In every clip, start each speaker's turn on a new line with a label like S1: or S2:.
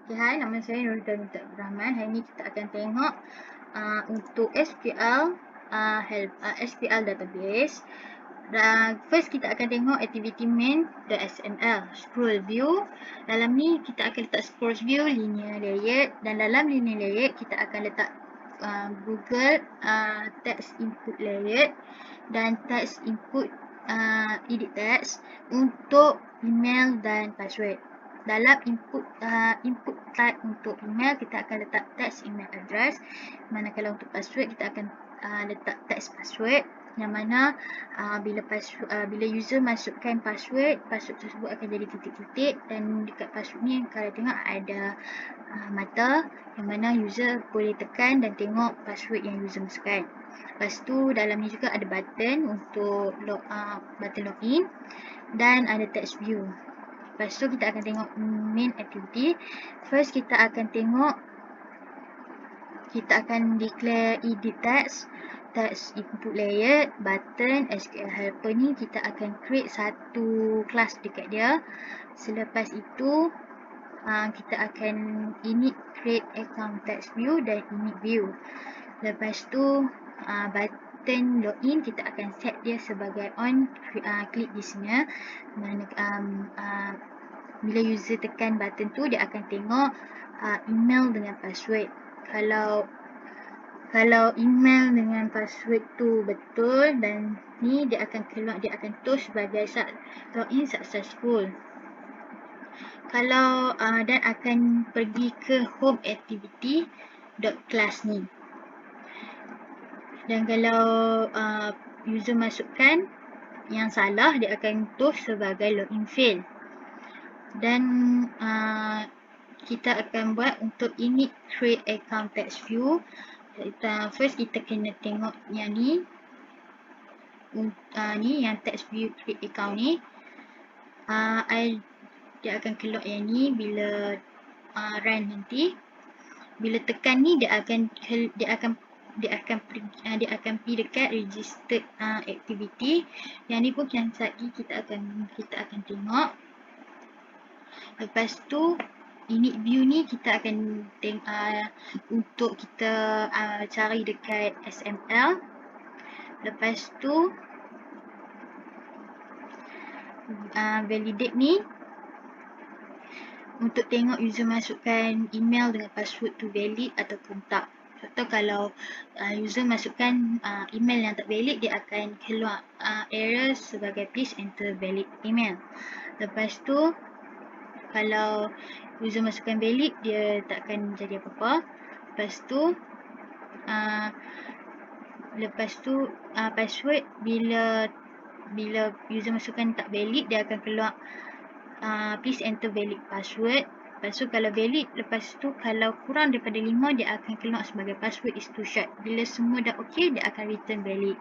S1: Okay, hai, nama saya Nurita Binti Abdul Rahman. Hari ini kita akan tengok untuk SQL database. Dan first kita akan tengok activity main.xml, scroll view. Dalam ni kita akan letak scroll view linear layered, dan dalam linear layered kita akan letak Google text input layered dan text input edit text untuk email dan password. Dalam input type untuk email kita akan letak text email address, manakala untuk password kita akan letak text password, yang mana bila user masukkan password tersebut akan jadi titik-titik, dan dekat password ni kalau tengok ada mata yang mana user boleh tekan dan tengok password yang user masukkan. Lepas tu dalam ni juga ada button untuk button login dan ada text view. Lepas tu kita akan tengok main activity. First kita akan declare edit text input layer, button, SQL helper ni kita akan create satu class dekat dia. Selepas itu kita akan init create account text view dan init view. Lepas tu button login kita akan set dia sebagai on, klik di sini. Bila user tekan button tu dia akan tengok email dengan password. Kalau email dengan password tu betul, dan ni dia akan keluar, dia akan tulis sebagai login successful. Kalau dan akan pergi ke home activity .class ni. Dan kalau user masukkan yang salah, dia akan tulis sebagai login fail. Dan kita akan buat untuk init create account text view. First kita kena tengok yang ni, yang text view create account ni. Dia akan keluar yang ni bila run nanti. Bila tekan ni dia akan pergi dekat registered activity. Yang ni pun yang lagi kita akan tengok. Lepas tu init view ni kita akan untuk kita cari dekat XML. Lepas tu validate ni untuk tengok user masukkan email dengan password tu valid ataupun tak. Contoh kalau user masukkan email yang tak valid, dia akan keluar error sebagai please enter valid email. Lepas tu kalau user masukkan valid, dia tak akan jadi apa-apa. Lepas tu password bila user masukkan tak valid, dia akan keluar please enter valid password. Lepas tu kalau valid, lepas tu kalau kurang daripada 5, dia akan keluar sebagai password is too short. Bila semua dah okey, dia akan return valid.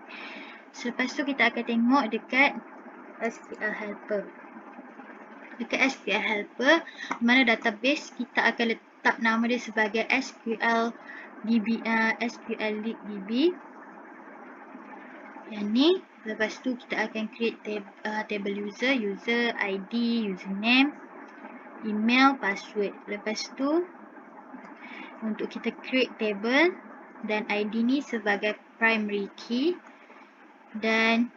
S1: Selepas tu kita akan tengok dekat SQL helper. Dekat SQL helper, mana database kita akan letak nama dia sebagai SQL Lead DB. Yang ni. Lepas tu kita akan create table user ID, username, email, password. Lepas tu untuk kita create table dan ID ni sebagai primary key. Dan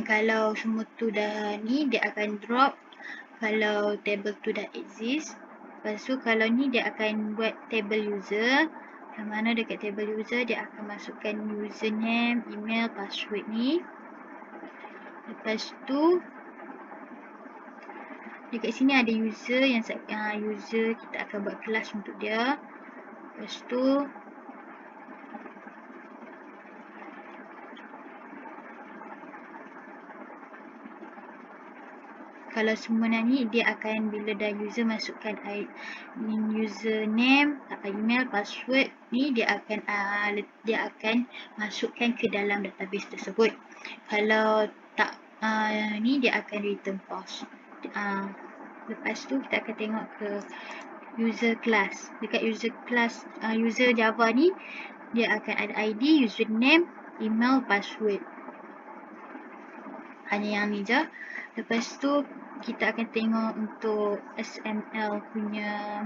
S1: kalau semua tu dah ni, dia akan drop kalau table tu dah exist. Lepas tu kalau ni dia akan buat table user, yang mana dekat table user dia akan masukkan username, email, password ni. Lepas tu dekat sini ada user yang user kita akan buat kelas untuk dia. Lepas tu kalau semua ni dia akan, bila dah user masukkan username, email, password ni, dia akan masukkan ke dalam database tersebut. Kalau tak ni, dia akan return false. Lepas tu kita akan tengok ke user class. Dekat user class user Java ni, dia akan ada ID, username, email, password. hanya yang ni je. Lepas tu kita akan tengok untuk SML punya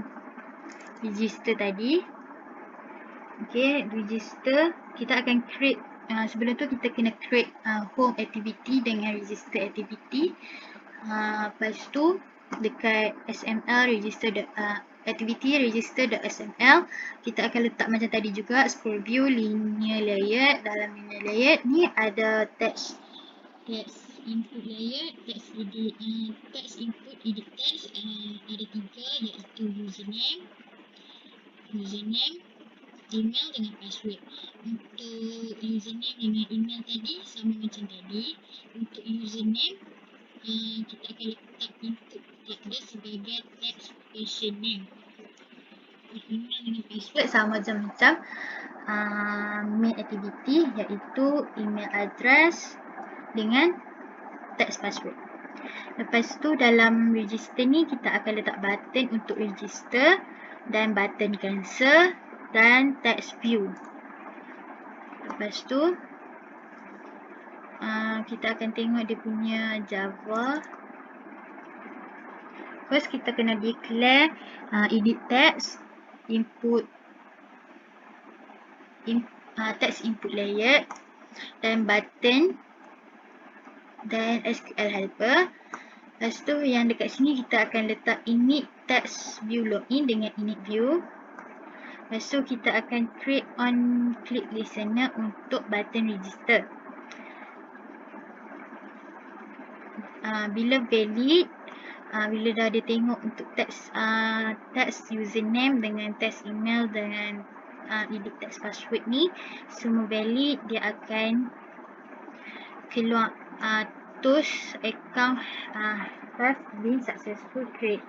S1: register tadi. Okay, register kita akan create. Sebelum tu kita kena create home activity dengan register activity. Lepas tu dekat SML register activity register.sml kita akan letak macam tadi juga, scroll view, linear layout. Dalam linear layout ni ada text input layout, text input edit text, ada 3 iaitu username, email dengan password. Untuk username dengan email tadi sama macam tadi. Untuk username kita akan letak input dia sebagai text patient name. Email dengan password sama macam main activity iaitu email address dengan text password. Lepas tu dalam register ni kita akan letak button untuk register dan button cancel dan text view. Lepas tu kita akan tengok dia punya Java. First kita kena declare edit text, input text input layout dan button dan SQL helper. Lepas tu yang dekat sini kita akan letak init text view login dengan init view. Lepas tu kita akan create on click listener untuk button register. Bila valid, bila dah dia tengok untuk text username dengan text email dengan edit text password ni semua valid, dia akan keluar toast account have been successful create.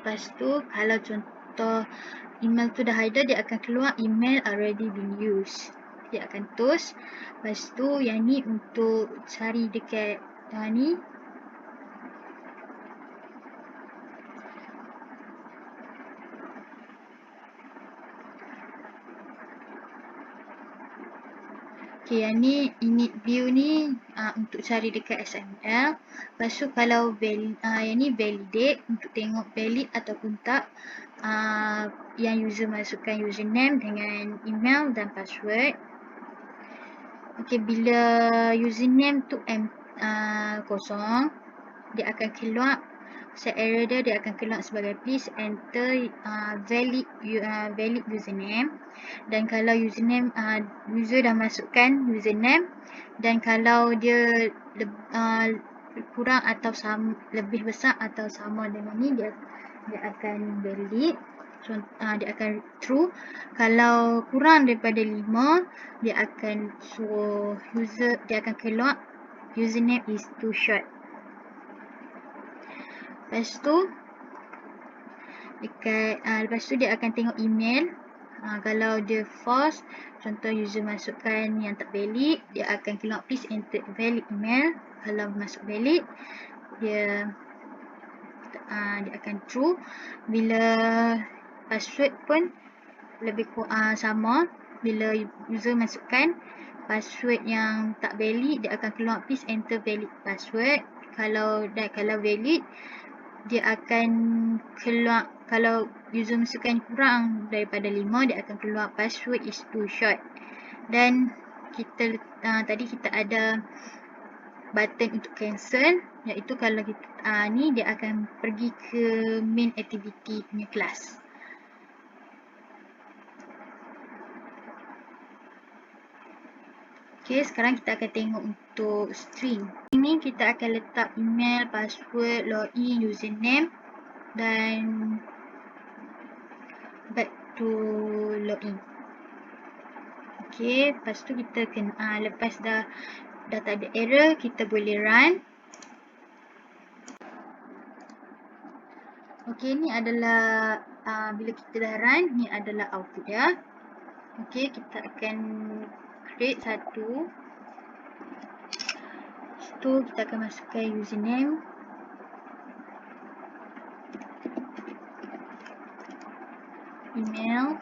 S1: Lepas tu kalau contoh email tu dah ada, dia akan keluar email already been used. Dia akan toast. Lepas tu yang ni untuk cari dekat ni. Okay, yang ni init view ni untuk cari dekat SML. Lepas tu kalau yang ni validate untuk tengok valid ataupun tak. Yang user masukkan username dengan email dan password. Okay, bila username tu kosong, dia akan keluar set error dia akan keluar sebagai please enter valid username. Dan kalau username user dah masukkan username dan kalau dia kurang atau lebih besar atau sama dengan ni, dia akan valid. Dia akan true. Kalau kurang daripada 5, dia akan dia akan keluar username is too short. Lepas tu dia akan tengok email. Kalau dia false, contoh user masukkan yang tak valid, dia akan keluar please enter valid email. Kalau masuk valid, dia akan true. Bila password pun lebih sama. Bila user masukkan password yang tak valid, dia akan keluar please enter valid password. Kalau valid, dia akan keluar, kalau user masukkan kurang daripada 5, dia akan keluar password is too short. Dan kita tadi kita ada button untuk cancel, iaitu kalau kita ni dia akan pergi ke main activity punya kelas. Okay, sekarang kita akan tengok untuk string. Ini kita akan letak email, password, login, username dan back to login. Okay, lepas tu kita kena lepas dah tak ada error, kita boleh run. Okay, ni adalah bila kita dah run, ni adalah output dia. Okay, kita akan create satu. Lepas tu kita akan masukkan username, email,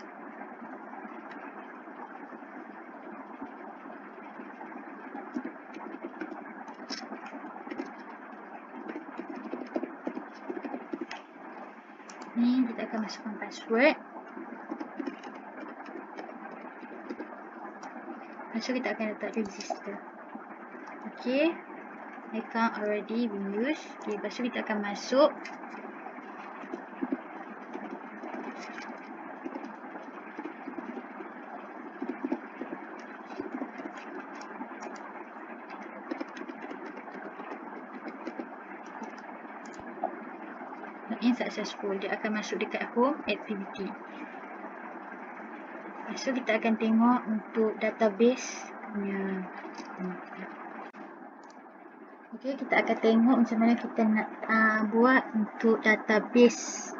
S1: Ni kita akan masukkan password. Lepas tu kita akan letak register. Okay, account already been used. Okay, lepas tu kita akan masuk. Login successful. Dia akan masuk dekat home activity. Lepas tu kita akan tengok untuk database punya. Okay, kita akan tengok macam mana kita nak buat untuk database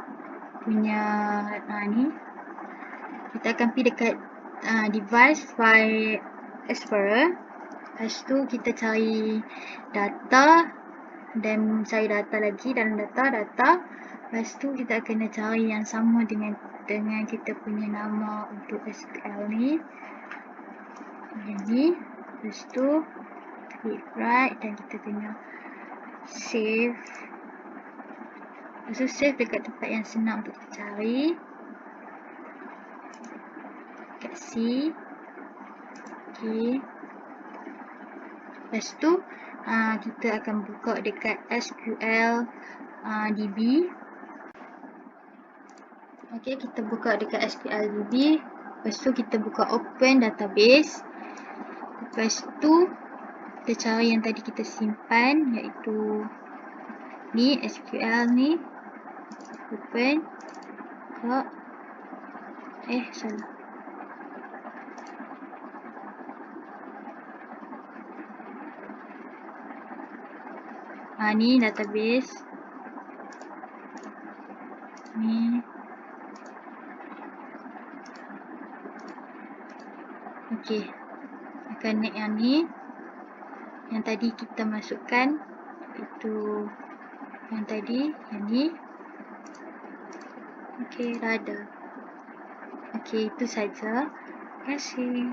S1: punya ni. Kita akan pergi dekat device file explorer. Lepas tu kita cari data dan cari data lagi dalam data. Lepas tu kita akan cari yang sama dengan kita punya nama untuk SQL ni. Jadi, lepas tu click right dan kita kena save. Lepas tu save dekat tempat yang senang untuk kita cari. Dekat C. Okay. Lepas tu kita akan buka dekat SQL DB. Okay, kita buka dekat SQL DB. Lepas tu kita buka open database. Lepas tu kita cari yang tadi kita simpan, iaitu ni SQL ni. Open. Buka. Salah. Ni database. Ni. Okey. Akan naik yang ni. Yang tadi kita masukkan. Itu yang tadi. Yang ni. Okey, dah ada. Okey, itu saja. Terima kasih.